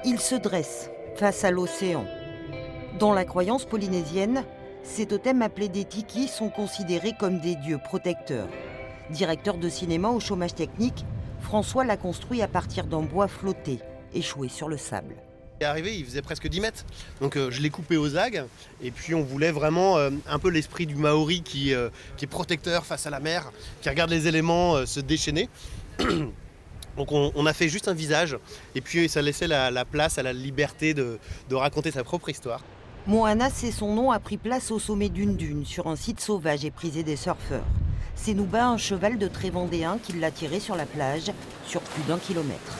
Il se dresse face à l'océan. Dans la croyance polynésienne, ces totems appelés des tikis sont considérés comme des dieux protecteurs. Directeur de cinéma au chômage technique, François l'a construit à partir d'un bois flotté, échoué sur le sable. Arrivé, il faisait presque 10 mètres, donc je l'ai coupé aux agues, et puis on voulait vraiment un peu l'esprit du Maori qui est protecteur face à la mer, qui regarde les éléments se déchaîner. Donc on a fait juste un visage, et puis ça laissait la place à la liberté de raconter sa propre histoire. Moana, c'est son nom, a pris place au sommet d'une dune, sur un site sauvage et prisé des surfeurs. C'est Nouba, un cheval de trait vendéen, qui l'a tiré sur la plage, sur plus d'1 kilomètre.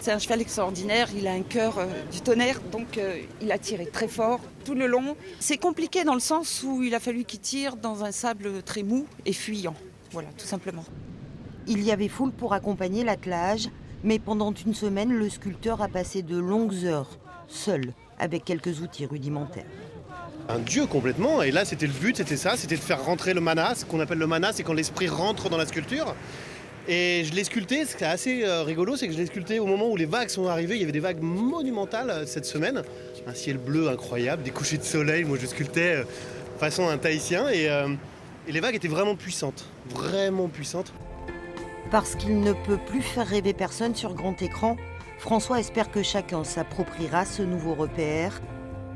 C'est un cheval extraordinaire, il a un cœur du tonnerre, donc il a tiré très fort tout le long. C'est compliqué dans le sens où il a fallu qu'il tire dans un sable très mou et fuyant, voilà, tout simplement. Il y avait foule pour accompagner l'attelage, mais pendant une semaine, le sculpteur a passé de longues heures, seul, avec quelques outils rudimentaires. Un dieu complètement, et là c'était le but, c'était ça, c'était de faire rentrer le mana. Ce qu'on appelle le mana, c'est quand l'esprit rentre dans la sculpture. Et je l'ai sculpté, ce qui est assez rigolo, c'est que je l'ai sculpté au moment où les vagues sont arrivées. Il y avait des vagues monumentales cette semaine. Un ciel bleu incroyable, des couchers de soleil. Moi je sculptais façon un tahitien et les vagues étaient vraiment puissantes. Vraiment puissantes. Parce qu'il ne peut plus faire rêver personne sur grand écran, François espère que chacun s'appropriera ce nouveau repère.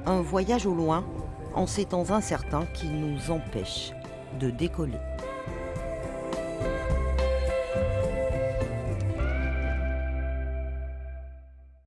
Un voyage au loin, en ces temps incertains qui nous empêchent de décoller.